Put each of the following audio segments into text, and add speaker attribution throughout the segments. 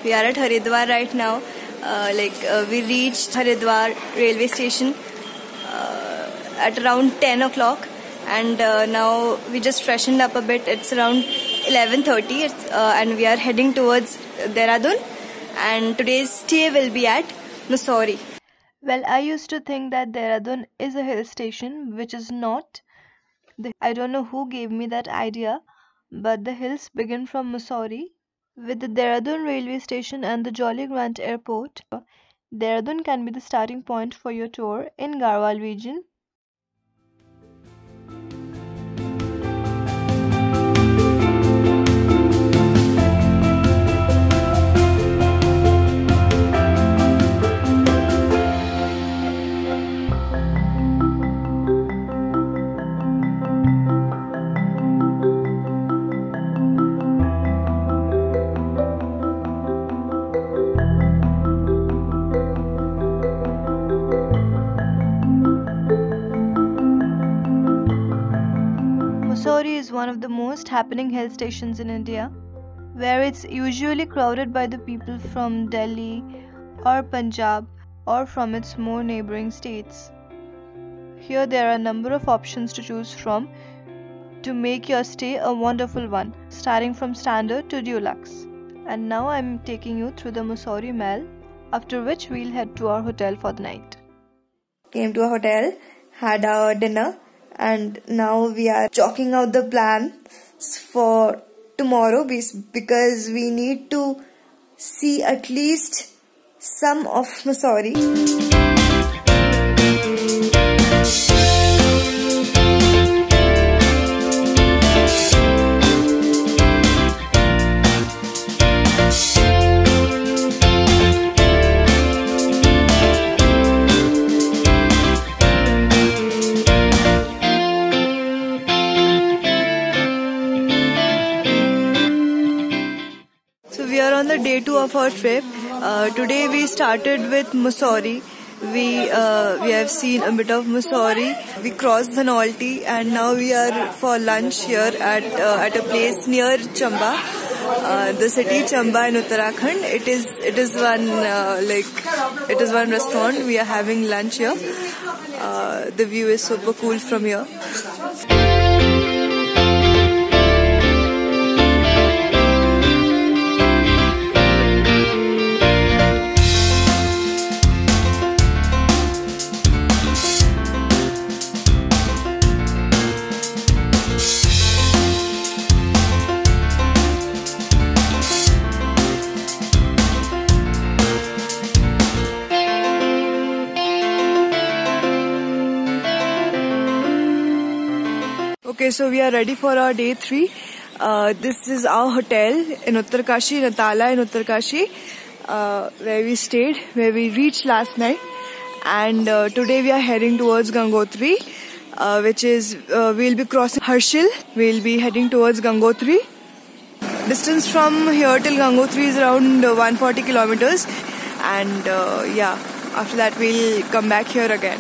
Speaker 1: We are at Haridwar right now. We reached Haridwar railway station at around 10 o'clock, and now we just freshened up a bit. It's around 11:30, and we are heading towards Dehradun, and today's stay will be at Mussoorie. Well, I used to think that Dehradun is a hill station, which is not. I don't know who gave me that idea, but the hills begin from Mussoorie. With the Dehradun railway station and the Jolly Grant airport, Dehradun can be the starting point for your tour in Garhwal region. Mussoorie is one of the most happening hill stations in India, where it's usually crowded by the people from Delhi or Punjab or from its more neighboring states. Here there are a number of options to choose from to make your stay a wonderful one, starting from standard to deluxe. And now I'm taking you through the Mussoorie Mall, after which we'll head to our hotel for the night. Came to a hotel, had our dinner, and now we are chalking out the plans for tomorrow because we need to see at least some of Mussoorie. We are on the day 2 of our trip. Today we started with Mussoorie. We have seen a bit of Mussoorie. We crossed the Auli, and now we are for lunch here at a place near Chamba, the city Chamba in Uttarakhand. It is one restaurant. We are having lunch here. The view is super cool from here. Okay, so we are ready for our day 3. This is our hotel in Uttarkashi, Natala in Uttarkashi, where we stayed, where we reached last night. And today we are heading towards Gangotri, which is, we'll be crossing Harshil. We'll be heading towards Gangotri. Distance from here till Gangotri is around 140 kilometers. And yeah, after that we'll come back here again.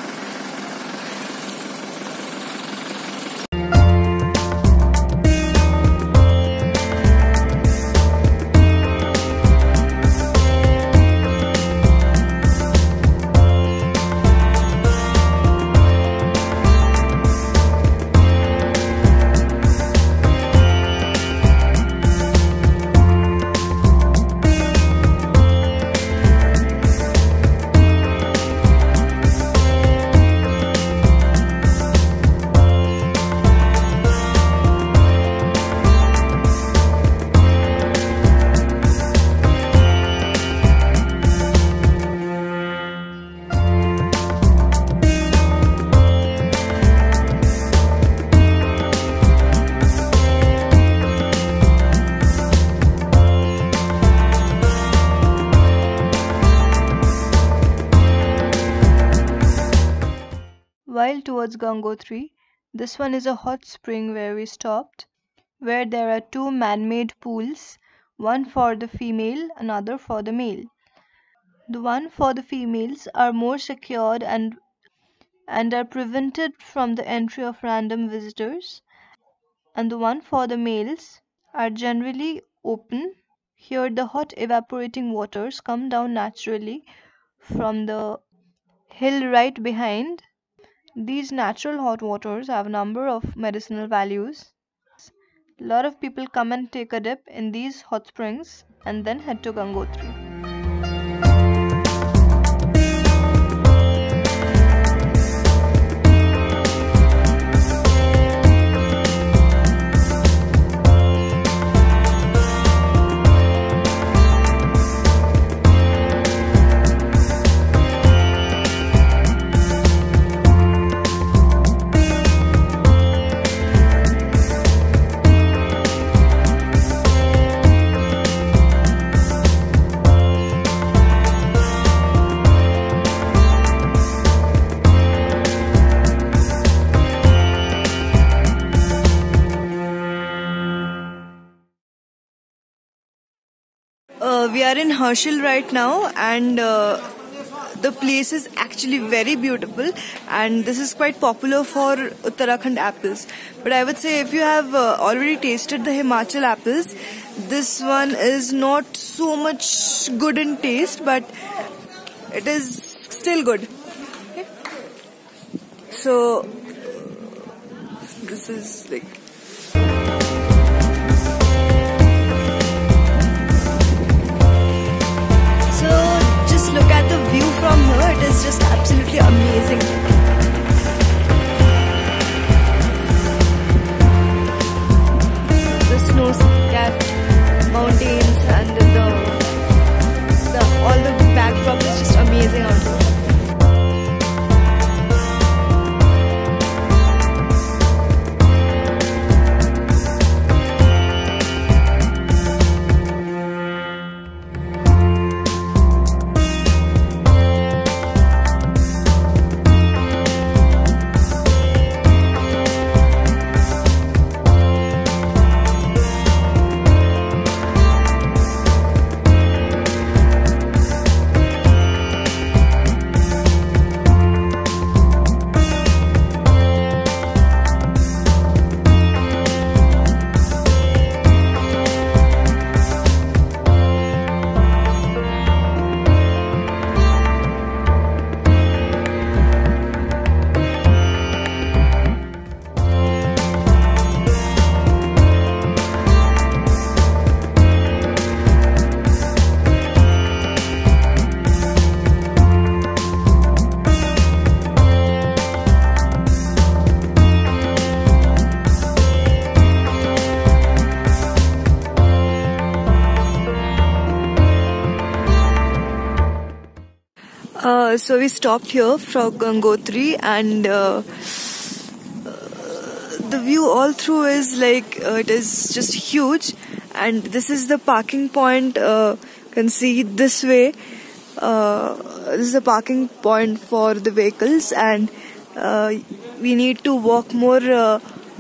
Speaker 1: While towards Gangotri, this one is a hot spring where we stopped, where there are 2 man-made pools, one for the female, another for the male. The one for the females are more secured and are prevented from the entry of random visitors, and the one for the males are generally open Here, the hot evaporating waters come down naturally from the hill right behind. These natural hot waters have a number of medicinal values. A lot of people come and take a dip in these hot springs and then head to Gangotri. We are in Herschel right now, and the place is actually very beautiful, and this is quite popular for Uttarakhand apples. But I would say if you have already tasted the Himachal apples, this one is not so much good in taste, but it is still good. Okay. So this is like look at the view from here, it is just absolutely amazing. The snow-capped mountains and all the backdrop is just amazing out here. So we stopped here from Gangotri, and the view all through is like it is just huge. And this is the parking point. You can see this way. This is the parking point for the vehicles, and we need to walk more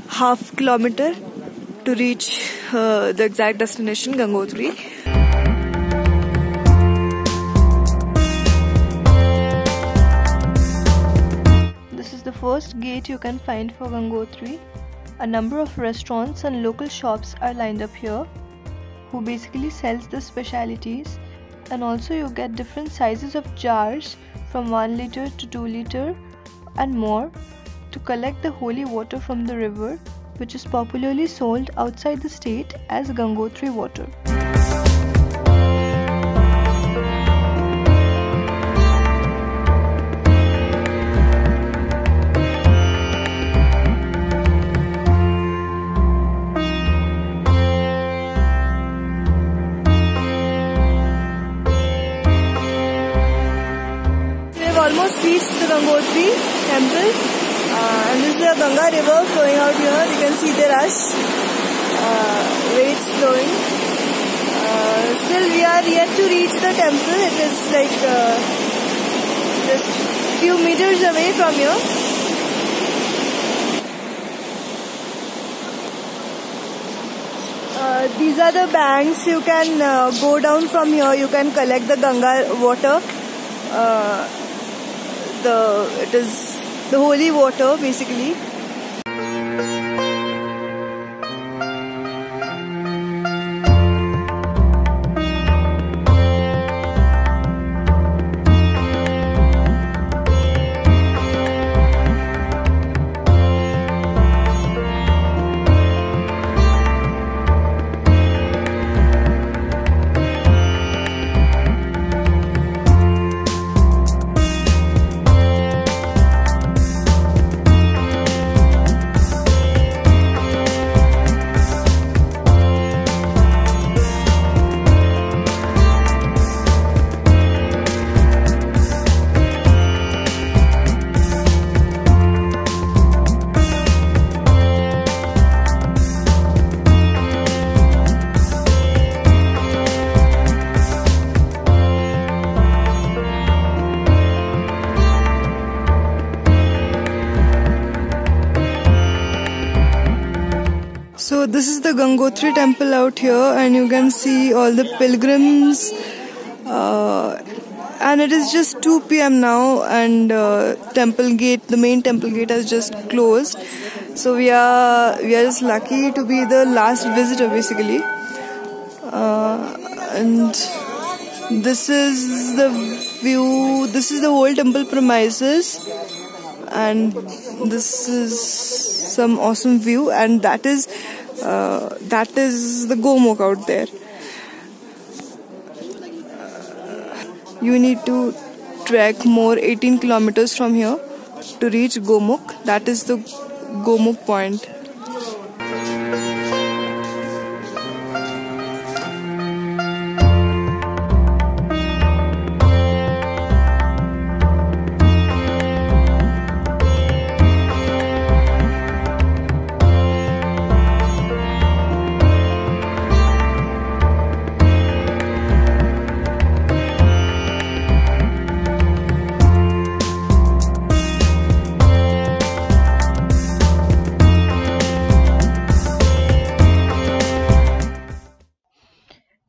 Speaker 1: half kilometer to reach the exact destination, Gangotri. The first gate you can find for Gangotri. A number of restaurants and local shops are lined up here, who basically sells the specialities, and also you get different sizes of jars from 1 liter to 2 liter and more to collect the holy water from the river, which is popularly sold outside the state as Gangotri water. Almost reached the Gangotri Temple, and this is the Ganga river flowing out here. You can see the rush, where it's flowing. Still we are yet to reach the temple. It is like just few meters away from here. These are the banks. You can go down from here. You can collect the Ganga water. It is the holy water basically. So this is the Gangotri temple out here, and you can see all the pilgrims. And it is just 2 p.m. now, and temple gate, the main temple gate, has just closed. So we are just lucky to be the last visitor, basically. And this is the view. This is the whole temple premises, and this is some awesome view. And that is the Gomukh out there. You need to trek more 18 kilometers from here to reach Gomukh. That is the Gomukh point.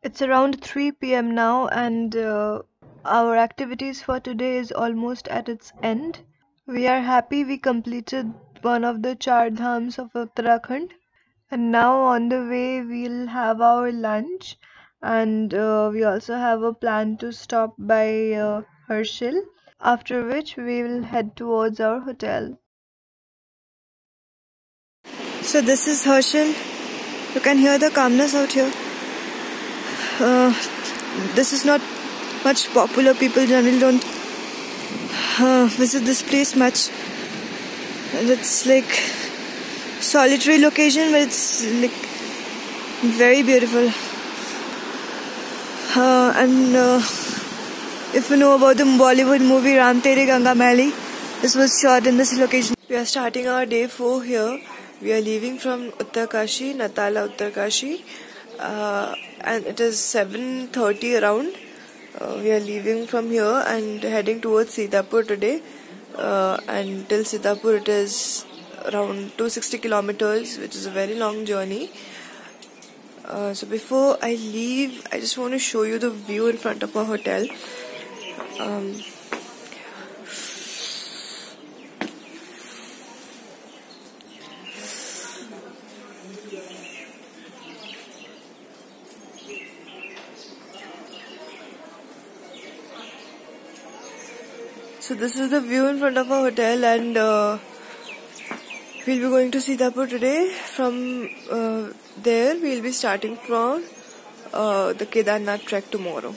Speaker 1: It's around 3 p.m. now, and our activities for today is almost at its end. We are happy we completed one of the Char Dhams of Uttarakhand, and now on the way we'll have our lunch, and we also have a plan to stop by Herschel, after which we will head towards our hotel. So this is Herschel. You can hear the calmness out here. This is not much popular. People generally don't visit this place much, and it's like solitary location, but it's like very beautiful. And if you know about the Bollywood movie Ram Tere Ganga Maili, this was shot in this location. We are starting our day 4 here. We are leaving from Uttarkashi, Natala Uttarkashi. And it is 7:30 around. We are leaving from here and heading towards Sitapur today. And till Sitapur it is around 260 kilometers, which is a very long journey. So before I leave, I just want to show you the view in front of our hotel. So this is the view in front of our hotel, and we'll be going to Sitapur today. From there we'll be starting from the Kedarnath trek tomorrow.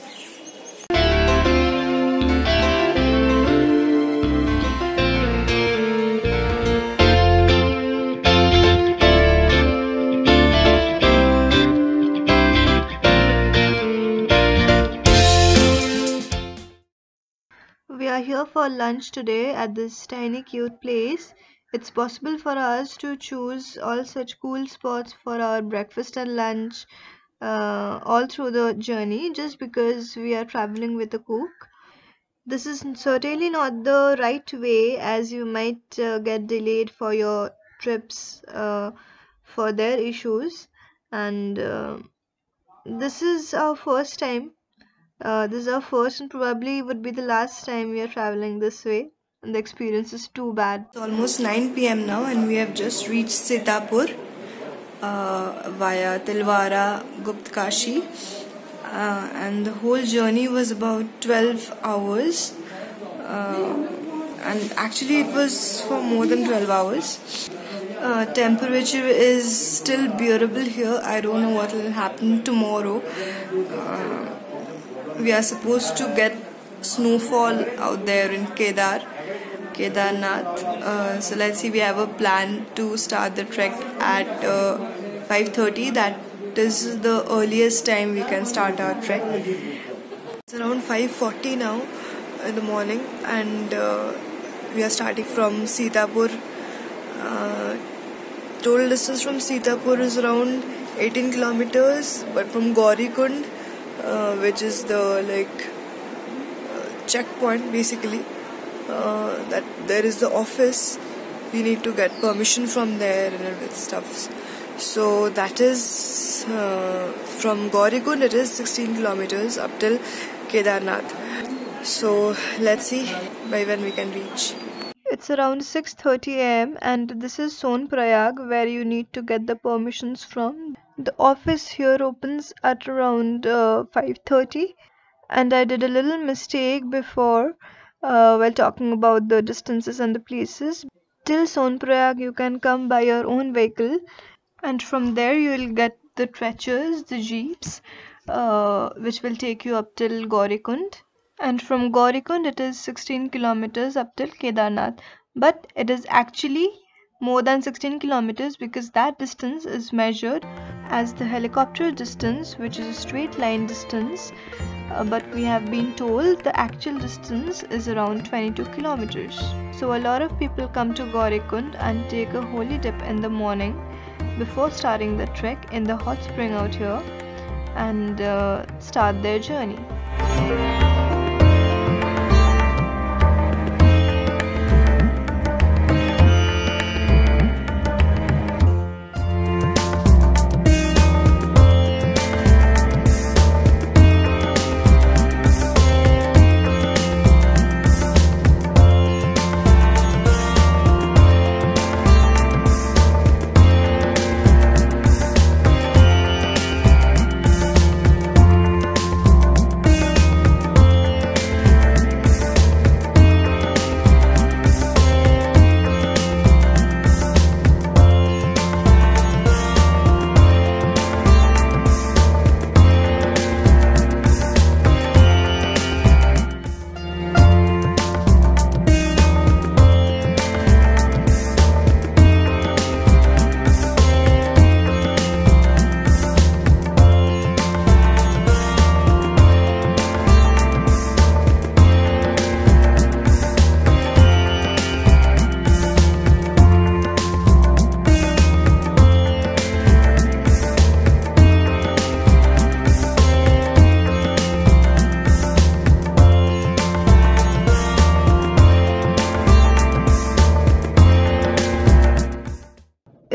Speaker 1: We are here for lunch today at this tiny cute place. It's possible for us to choose all such cool spots for our breakfast and lunch all through the journey, just because we are traveling with a cook. This is certainly not the right way, as you might get delayed for your trips for their issues. And this is our first time. This is our first and probably would be the last time we are traveling this way, and the experience is too bad. It's almost 9 p.m. now, and we have just reached Sitapur via Tilwara, Guptkashi, and the whole journey was about 12 hours, and actually it was for more than 12 hours. Temperature is still bearable here. I don't know what will happen tomorrow. We are supposed to get snowfall out there in Kedarnath. So let's see, we have a plan to start the trek at 5:30. That is the earliest time we can start our trek. It's around 5:40 now in the morning, and we are starting from Sitapur. Total distance from Sitapur is around 18 kilometers, but from Gaurikund, which is the checkpoint basically, that there is the office. We need to get permission from there and stuff.
Speaker 2: So that is from Gaurikund it is 16 kilometers up till Kedarnath. So let's see by when we can reach.
Speaker 1: It's around 6:30 am and this is Sonprayag where you need to get the permissions from. The office here opens at around 5:30, and I did a little mistake before while talking about the distances and the places. Till Sonprayag you can come by your own vehicle, and from there you will get the stretchers, the jeeps, which will take you up till Gaurikund. And from Gaurikund it is 16 kilometers up till Kedarnath. But it is actually more than 16 kilometers because that distance is measured as the helicopter distance, which is a straight line distance. But we have been told the actual distance is around 22 kilometers. So a lot of people come to Gaurikund and take a holy dip in the morning before starting the trek in the hot spring out here and start their journey.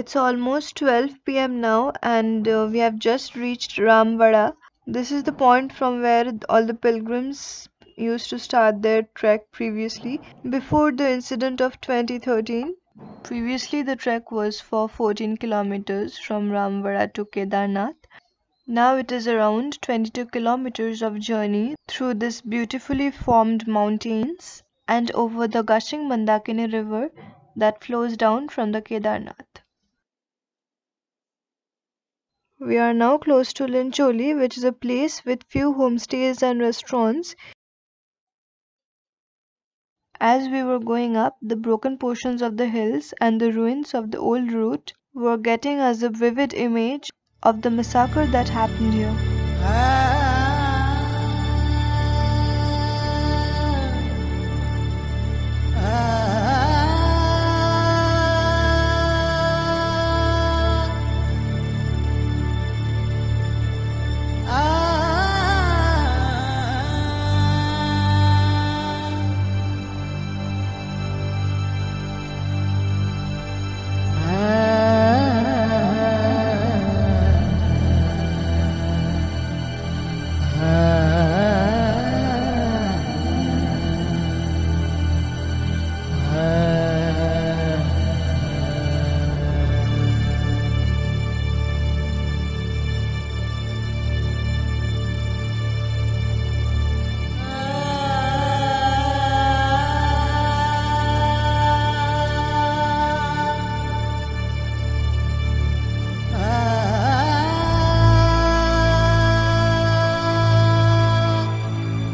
Speaker 1: It's almost 12 p.m. now and we have just reached Ramvada. This is the point from where all the pilgrims used to start their trek previously before the incident of 2013. Previously the trek was for 14 kilometers from Ramvada to Kedarnath. Now it is around 22 kilometers of journey through this beautifully formed mountains and over the gushing Mandakini river that flows down from the Kedarnath. We are now close to Lincholi, which is a place with few homestays and restaurants. As we were going up, the broken portions of the hills and the ruins of the old route were getting us a vivid image of the massacre that happened here.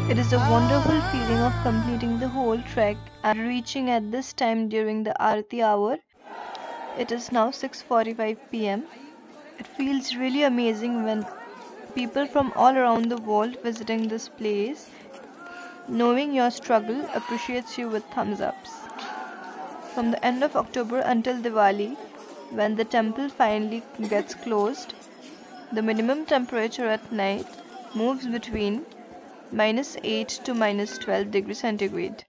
Speaker 1: It is a wonderful feeling of completing the whole trek and reaching at this time during the Aarti hour. It is now 6:45 p.m. It feels really amazing when people from all around the world visiting this place, knowing your struggle, appreciates you with thumbs ups. From the end of October until Diwali, when the temple finally gets closed, the minimum temperature at night moves between -8 to -12 degrees centigrade.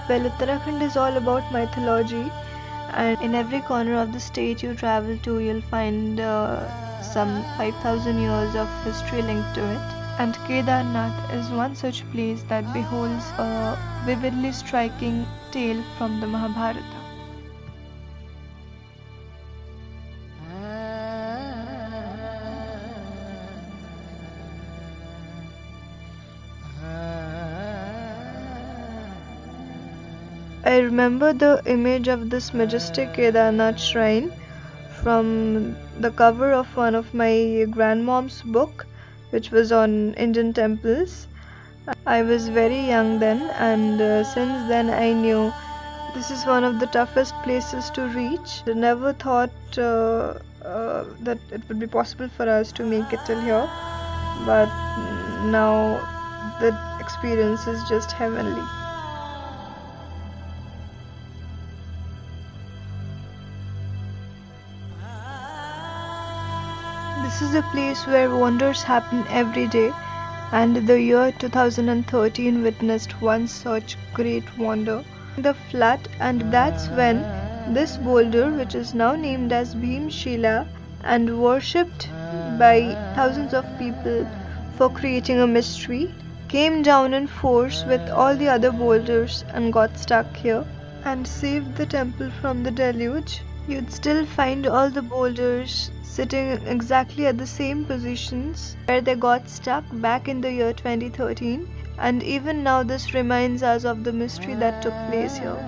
Speaker 1: Well, Uttarakhand is all about mythology, And in every corner of the state you travel to, you'll find some 5,000 years of history linked to it. And Kedarnath is one such place that beholds a vividly striking tale from the Mahabharata. I remember the image of this majestic Kedarnath shrine from the cover of one of my grandmom's book, which was on Indian temples. I was very young then, and since then I knew this is one of the toughest places to reach. I never thought that it would be possible for us to make it till here, but now the experience is just heavenly. This is a place where wonders happen every day, and the year 2013 witnessed one such great wonder, the flood, and that's when this boulder, which is now named as Bhimshila and worshipped by thousands of people for creating a mystery, came down in force with all the other boulders and got stuck here and saved the temple from the deluge. You'd still find all the boulders sitting exactly at the same positions where they got stuck back in the year 2013, and even now this reminds us of the mystery that took place here.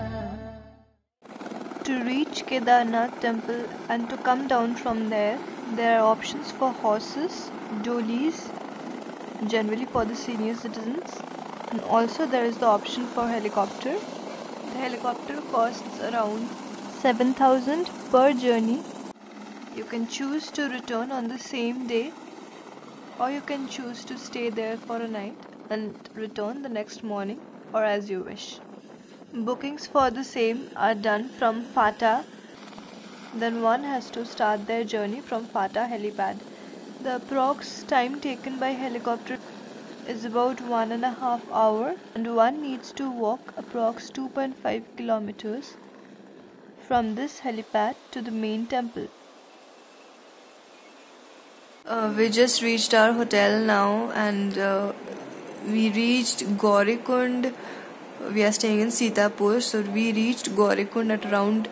Speaker 1: To reach Kedarnath Temple and to come down from there are options for horses, dolis, generally for the senior citizens, and also there is the option for helicopter. The helicopter costs around 7,000 per journey. You can choose to return on the same day, or you can choose to stay there for a night and return the next morning, or as you wish. Bookings for the same are done from Fata. Then one has to start their journey from Fata helipad. The approx time taken by helicopter is about 1.5 hours, and one needs to walk approx 2.5 kilometers from this helipad to the main temple.
Speaker 2: We just reached our hotel now, and we reached Gaurikund. We are staying in Sitapur, so we reached Gaurikund at around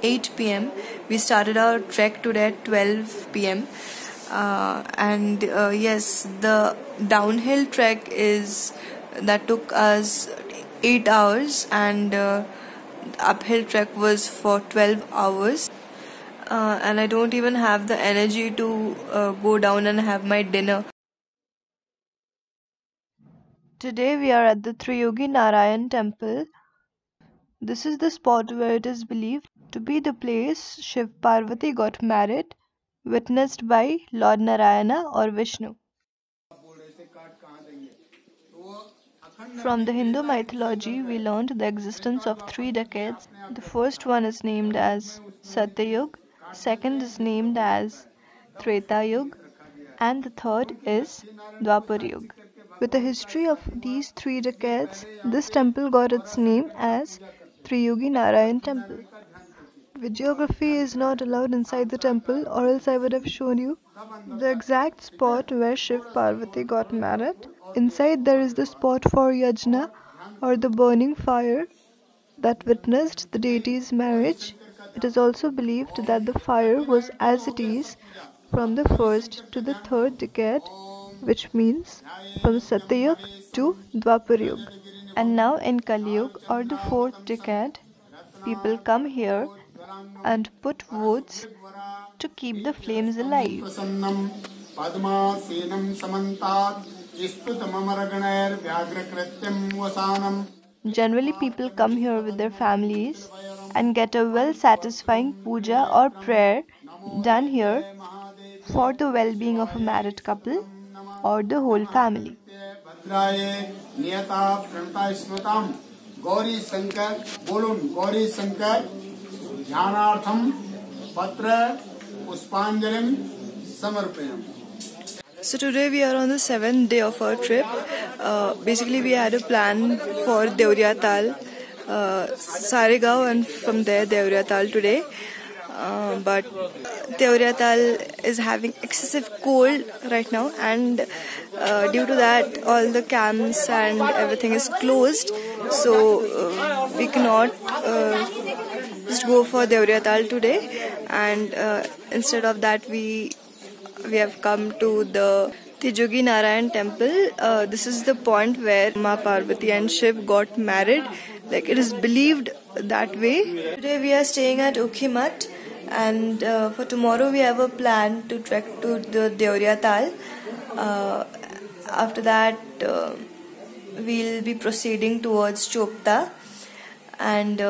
Speaker 2: 8 p.m. We started our trek today at 12 p.m. Yes, the downhill trek that took us 8 hours, and uphill trek was for 12 hours. And I don't even have the energy to go down and have my dinner.
Speaker 1: Today we are at the Yogi Narayan Temple. This is the spot where it is believed to be the place Shiv Parvati got married, witnessed by Lord Narayana or Vishnu. From the Hindu mythology, we learned the existence of 3 decades. The first one is named as Satyayug, second is named as Treta Yug, and the third is Dwapar Yug. With the history of these 3 decades, this temple got its name as Yogi Narayan Temple. Videography is not allowed inside the temple, or else I would have shown you the exact spot where Shiv Parvati got married. Inside there is the spot for Yajna, or the burning fire that witnessed the deity's marriage. It is also believed that the fire was as it is from the first to the third decade, which means from Satyayug to Dwapar Yug. And now in Kali Yug, or the fourth decade, people come here and put woods to keep the flames alive. Generally, people come here with their families and get a well-satisfying puja or prayer done here for the well-being of a married couple or the whole family.
Speaker 2: So today we are on the 7th day of our trip. Basically we had a plan for Deoria taal, Saregaon and from there Deoria taal today. But Deoria taal is having excessive cold right now, and due to that all the camps and everything is closed, so we cannot just go for Deoria taal today, and instead of that we have come to the Narayan Temple. This is the point where Ma Parvati and Shiv got married. Like, it is believed that way. Today we are staying at Ukhimat, and for tomorrow we have a plan to trek to the Deoria taal. After that we'll be proceeding towards Chopta, and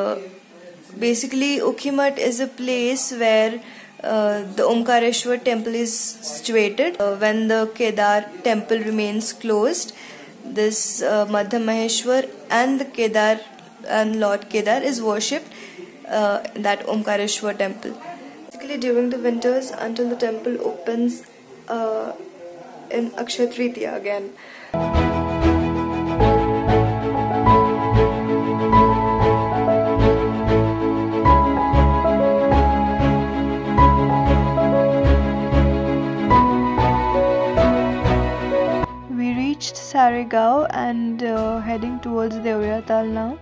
Speaker 2: basically Ukhimat is a place where the Omkareshwar temple is situated. When the Kedar temple remains closed, this Madhya Maheshwar and the Kedar and Lord Kedar is worshipped that Omkareshwar temple. Basically during the winters until the temple opens in Akshaya Tritiya again.
Speaker 1: Saregaon and heading towards Deoria taal now.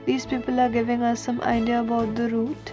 Speaker 1: These people are giving us some idea about the route.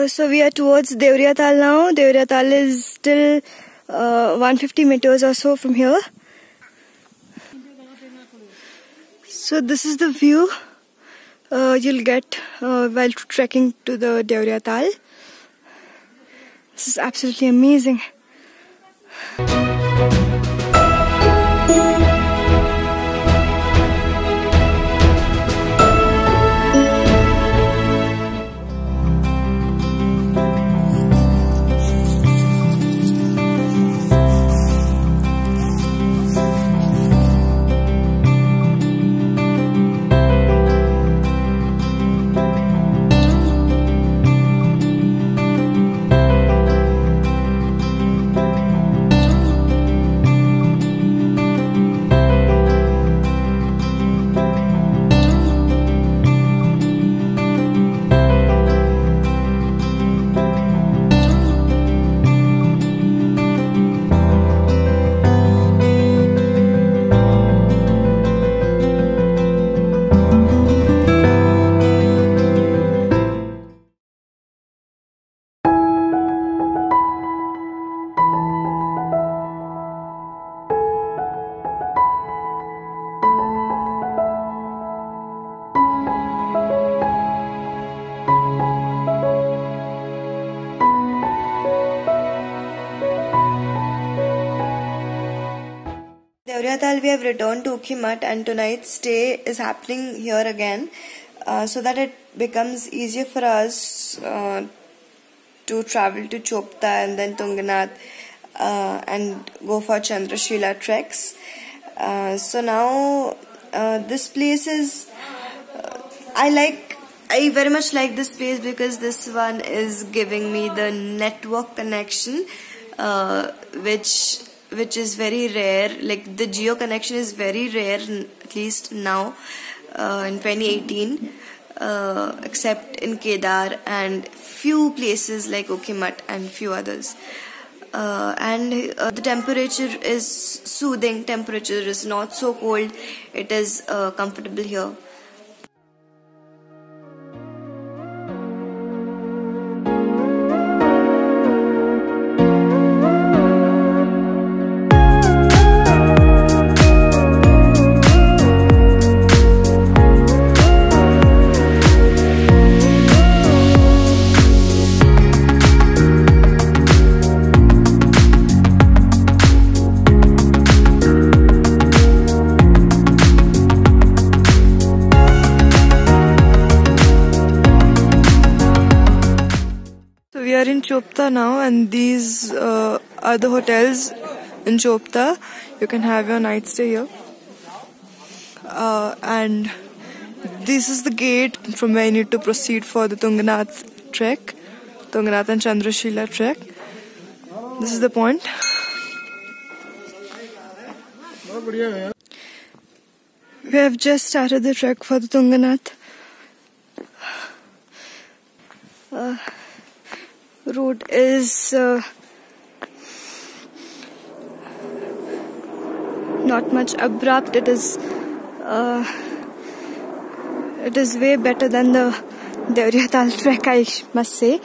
Speaker 2: So we are towards Deoria taal now. Deoria taal is still 150 meters or so from here. So this is the view you'll get while trekking to the Deoria taal. This is absolutely amazing. Deoria taal, we have returned to Ukhimat, and tonight's stay is happening here again, so that it becomes easier for us to travel to Chopta and then Tungnath and go for Chandrashila treks. So now this place is I very much like this place because this one is giving me the network connection, which is very rare. Like, the geo connection is very rare, at least now in 2018, except in Kedar and few places like Ukhimat and few others. And the temperature is soothing. Temperature is not so cold. It is comfortable here. We are in Chopta now, and these are the hotels in Chopta. You can have your night stay here. And this is the gate from where you need to proceed for the Tungnath trek, Tungnath and Chandrashila trek. This is the point. We have just started the trek for the Tungnath. Route is not much abrupt. It is way better than the Deoria taal trek, I must say.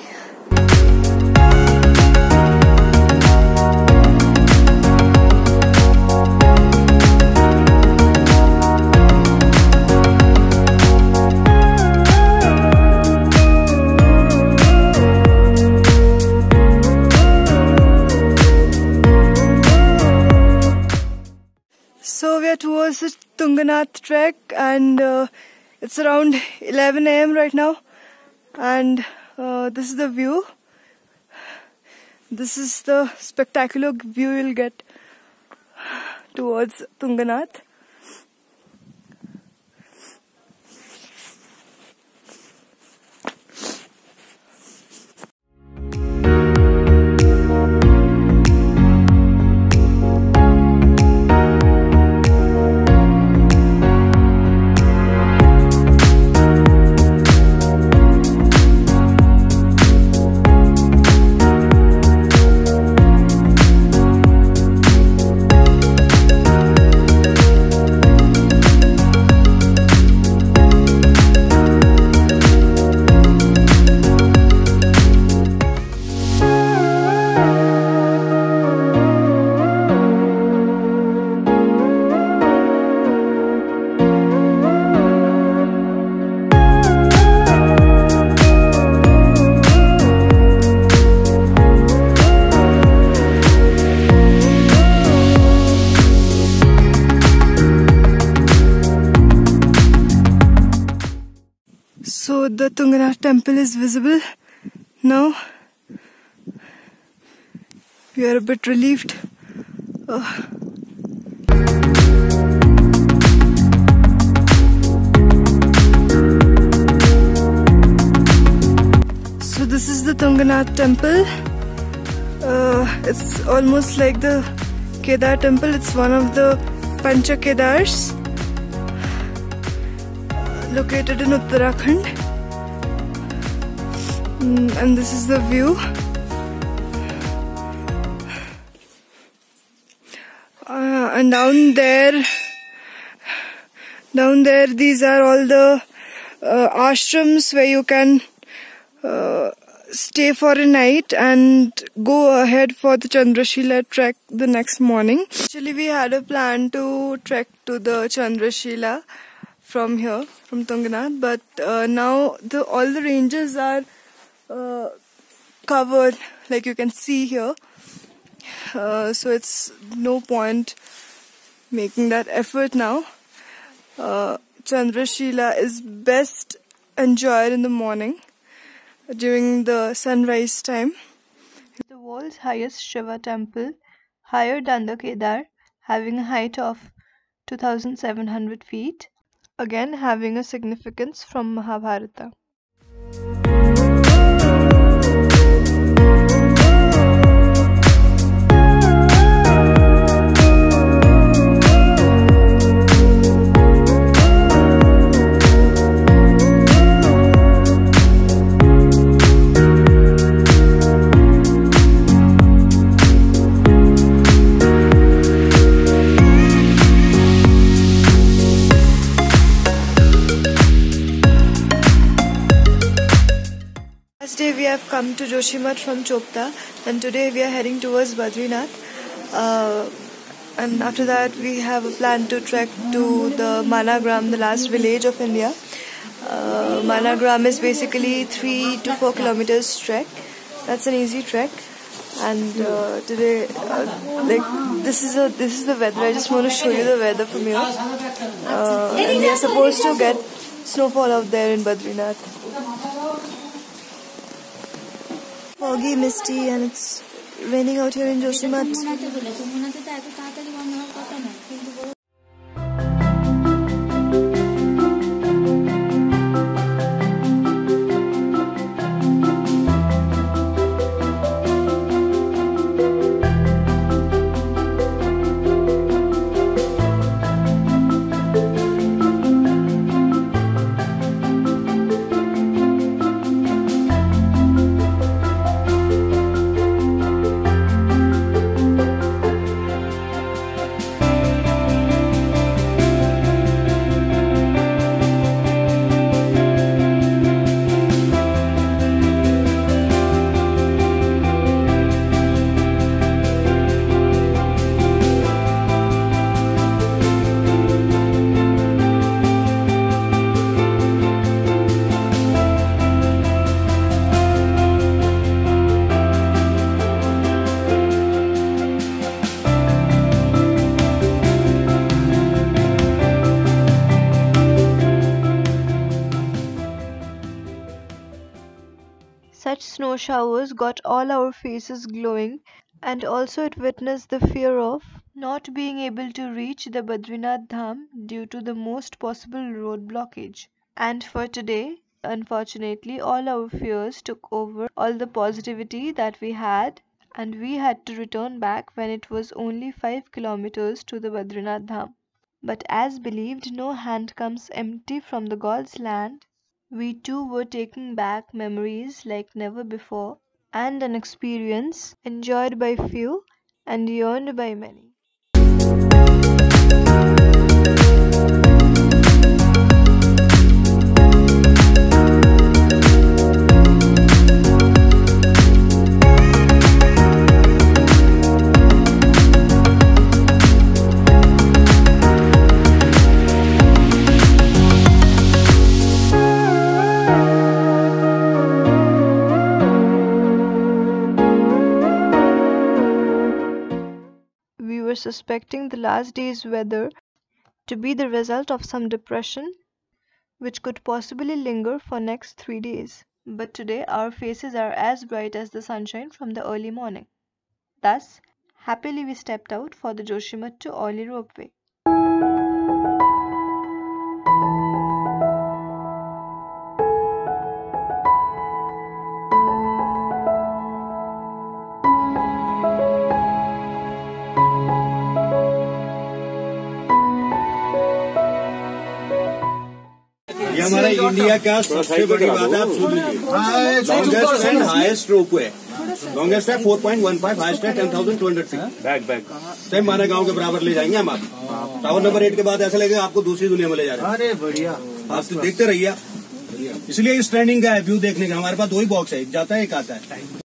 Speaker 2: So we are towards the Tungnath trek, and it's around 11 AM right now, and this is the view. This is the spectacular view you'll get towards Tungnath. So the Tungnath Temple is visible now. We are a bit relieved. So this is the Tungnath Temple. It's almost like the Kedar Temple. It's one of the Pancha Kedars, located in Uttarakhand, and this is the view. And down there, these are all the ashrams where you can stay for a night and go ahead for the Chandrashila trek the next morning. Actually, we had a plan to trek to the Chandrashila from here, from Tungnath, but now all the ranges are covered, like you can see here. So it's no point making that effort now. Chandrashila is best enjoyed in the morning during the sunrise time.
Speaker 1: The world's highest Shiva temple, higher than the Kedar, having a height of 2,700 feet, again having a significance from Mahabharata.
Speaker 2: Last day we have come to Joshimath from Chopta, and today we are heading towards Badrinath, and after that we have a plan to trek to the Managram, the last village of India. Managram is basically 3 to 4 kilometers trek. That's an easy trek, and today this is the weather. I just want to show you the weather from here, and we are supposed to get snowfall out there in Badrinath. foggy, misty, and it's raining out here in Joshimath.
Speaker 1: Such snow showers got all our faces glowing, and also it witnessed the fear of not being able to reach the Badrinath Dham due to the most possible road blockage. And for today, unfortunately, all our fears took over all the positivity that we had, and we had to return back when it was only 5 kilometers to the Badrinath Dham. But as believed, no hand comes empty from the God's land, we too were taking back memories like never before, and an experience enjoyed by few and yearned by many. We were suspecting the last day's weather to be the result of some depression which could possibly linger for next 3 days. But today our faces are as bright as the sunshine from the early morning. Thus, happily we stepped out for the Joshimath to Auli ropeway.
Speaker 3: ये हमारा India का सबसे बड़ी बात आप सुन लीजिए। Longest and highest ropeway, longest है 4.15, highest है 10,200 फीट। बैक सेम माना गांव के बराबर ले जाएंगे हम आप। टावर नंबर 8 के बाद ऐसा लगेगा आपको दूसरी दुनिया में ले जा रहे हैं। अरे बढ़िया, आप तो देखते रहिए। इसलिए इस ट्रेंडिंग का है व्यू देखने का। हमारे पास 2 ही बॉक्स है, एक जाता है एक आता है।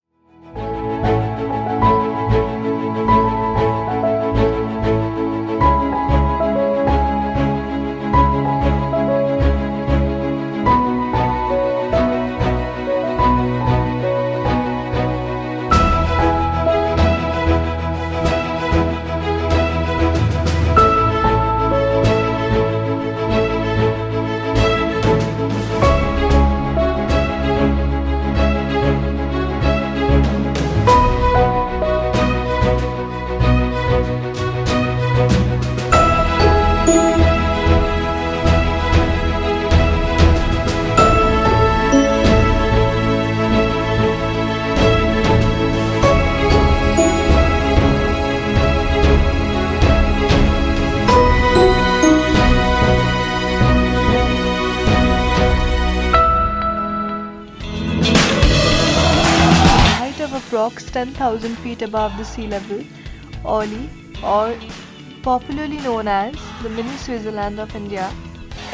Speaker 1: Approx 10,000 feet above the sea level, Auli, or popularly known as the mini Switzerland of India,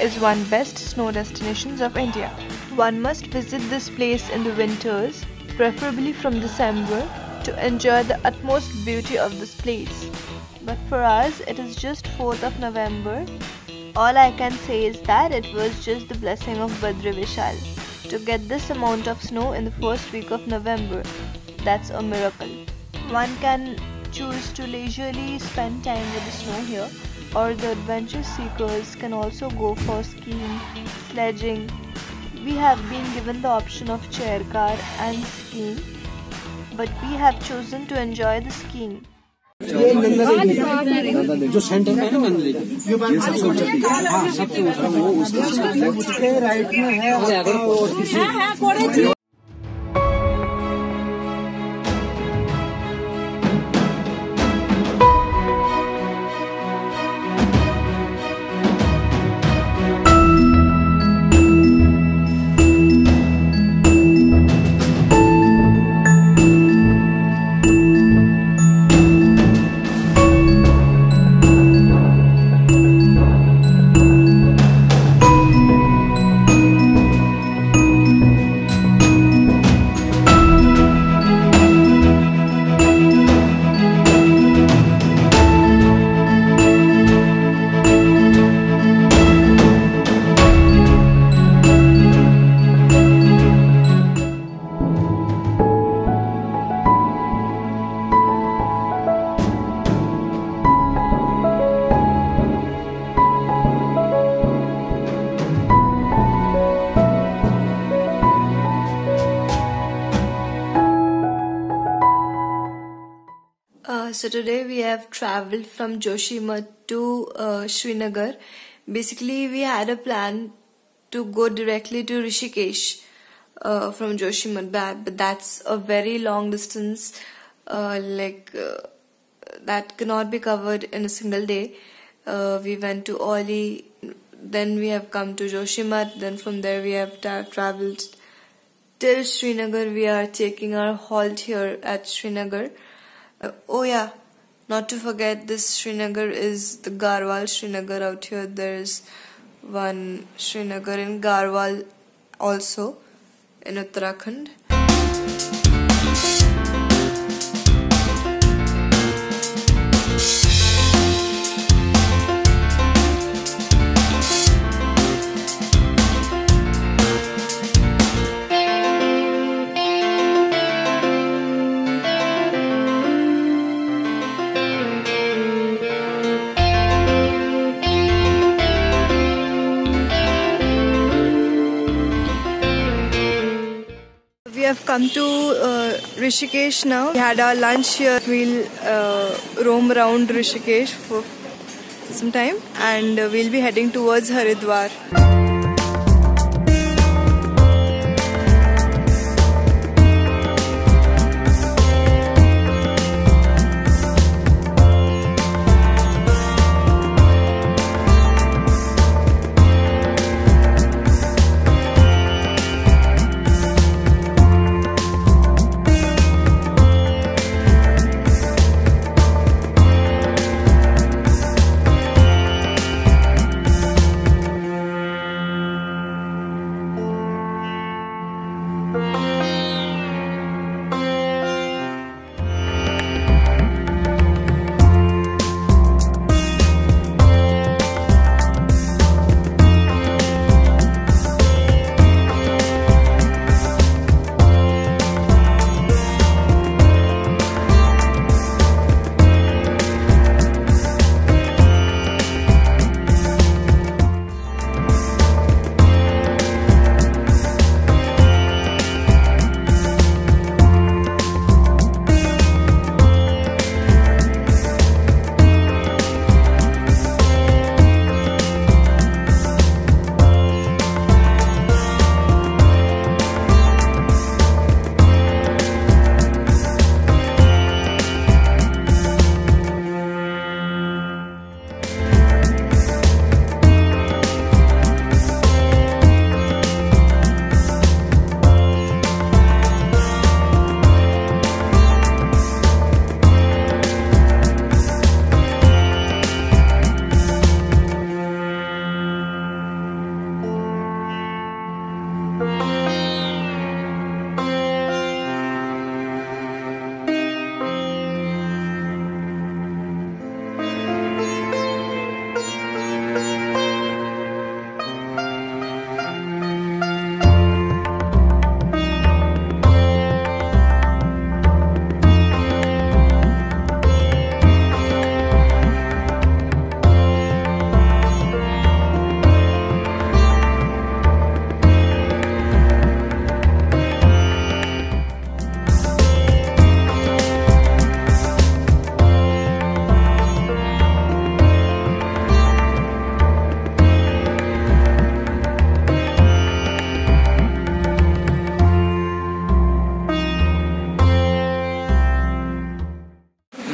Speaker 1: is one best snow destinations of India. One must visit this place in the winters, preferably from December, to enjoy the utmost beauty of this place. But for us, it is just 4th of November. All I can say is that it was just the blessing of Badri Vishal to get this amount of snow in the first week of November. That's a miracle. One can choose to leisurely spend time with the snow here, or the adventure seekers can also go for skiing, sledging. We have been given the option of chair car and skiing. but we have chosen to enjoy the skiing.
Speaker 4: जो centre में है ना नंदली ये सबसे ऊंचा peak है। हाँ सबसे ऊंचा वो उसके राइट में है।
Speaker 2: So today we have traveled from Joshimath to Srinagar. Basically, we had a plan to go directly to Rishikesh from Joshimath back, but that's a very long distance, that cannot be covered in a single day. We went to Auli, then we have come to Joshimath, then from there we have traveled till Srinagar. We are taking our halt here at Srinagar. Oh yeah, not to forget, this Srinagar is the Garhwal Srinagar out here. There's one Srinagar in Garhwal also in Uttarakhand. We have come to Rishikesh now. We had our lunch here. We'll roam around Rishikesh for some time and we'll be heading towards Haridwar.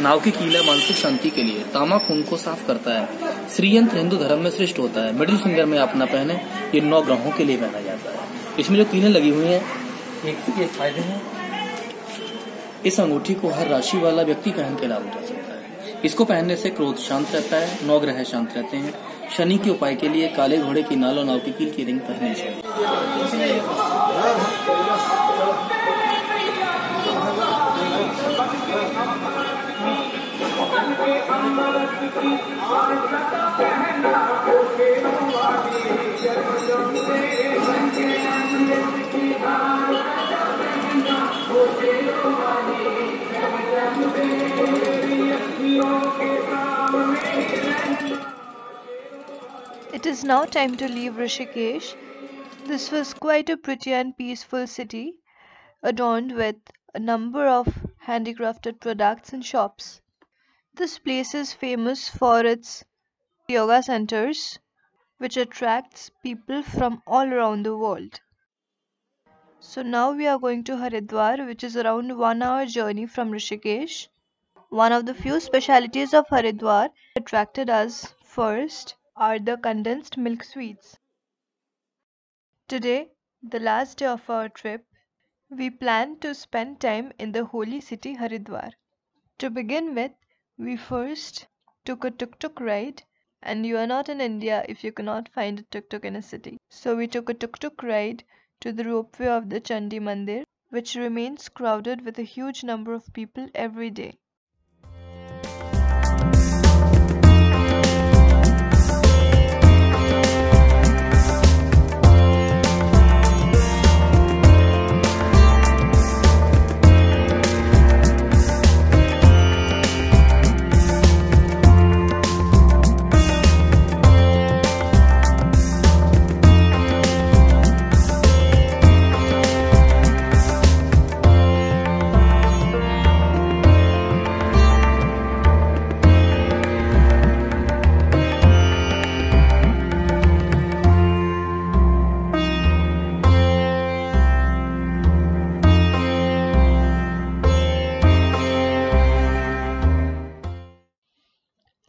Speaker 5: नाव की कीला मानसिक शांति के लिए, तामा खून को साफ करता है, श्रीयंत्र हिंदू धर्म में श्रेष्ठ होता है, मिडिल फिंगर में आप न पहने, ये 9 ग्रहों के लिए पहना जाता है। इसमें जो कीलें लगी हुई हैं, एक फायदे हैं, इस अंगूठी को हर राशि वाला व्यक्ति पहन के लाभ उठा सकता है। इसको पहनने से क्रोध शांत रहता है, 9 ग्रह शांत रहते हैं। शनि के उपाय के लिए काले घोड़े की नाल और नाव की कील की रिंग पहननी चाहिए।
Speaker 1: It is now time to leave Rishikesh. This was quite a pretty and peaceful city, adorned with a number of handicrafted products and shops. This place is famous for its yoga centers, which attracts people from all around the world. So now we are going to Haridwar, which is around 1 hour journey from Rishikesh. One of the few specialities of Haridwar that attracted us first are the condensed milk sweets. Today, the last day of our trip, we plan to spend time in the holy city Haridwar. To begin with, we first took a tuk-tuk ride, and you are not in India if you cannot find a tuk-tuk in a city. So we took a tuk-tuk ride to the ropeway of the Chandi Mandir, which remains crowded with a huge number of people every day.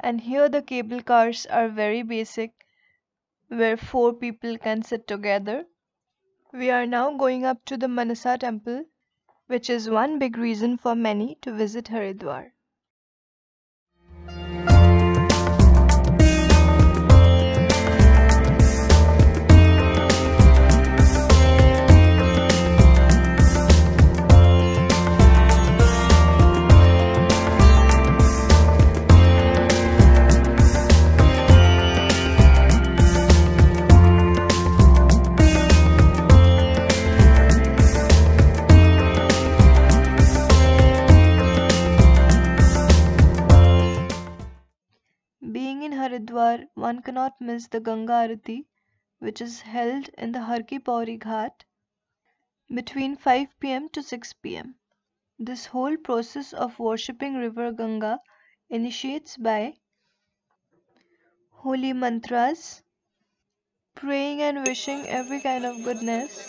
Speaker 1: And here the cable cars are very basic, where 4 people can sit together. We are now going up to the Manasa temple, which is one big reason for many to visit Haridwar. Being in Haridwar, one cannot miss the Ganga Arati, which is held in the Har Ki Pauri Ghat between 5 p.m. to 6 p.m. This whole process of worshipping river Ganga initiates by holy mantras, praying and wishing every kind of goodness,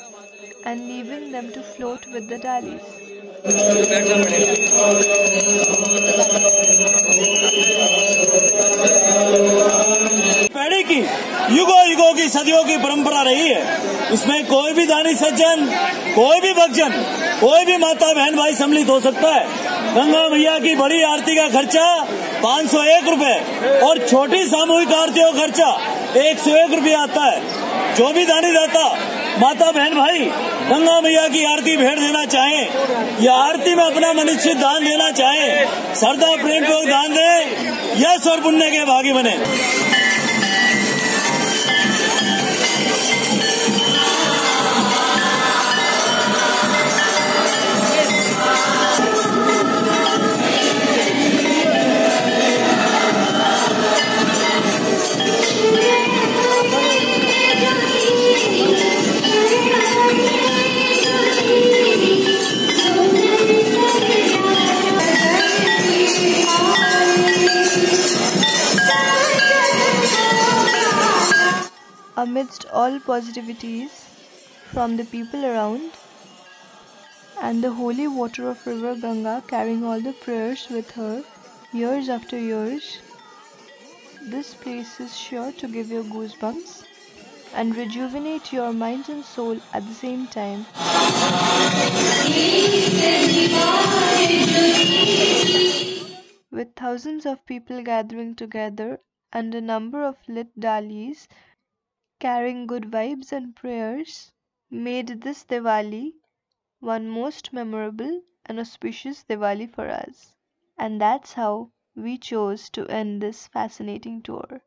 Speaker 1: and leaving them to float with the dalis.
Speaker 6: पैड़ी की युगों युगों की सदियों की परंपरा रही है। इसमें कोई भी दानी सज्जन, कोई भी भक्तजन, कोई भी माता बहन भाई सम्मिलित हो सकता है। गंगा मैया की बड़ी आरती का खर्चा 501 रुपए और छोटी सामूहिक आरतियों का खर्चा 101 रुपये आता है। जो भी दानी दाता माता बहन भाई गंगा मैया की आरती भेंट देना चाहें या आरती में अपना मनुष्य दान देना चाहें, श्रद्धा प्रेम पूर्वक दान दें, यश और पुण्य के भागी बने।
Speaker 1: Amidst all positivities from the people around and the holy water of river Ganga carrying all the prayers with her, Years after years, this place is sure to give you goosebumps and rejuvenate your mind and soul at the same time. With thousands of people gathering together and a number of lit dalis carrying good vibes and prayers, made this Diwali one most memorable and auspicious Diwali for us. And that's how we chose to end this fascinating tour.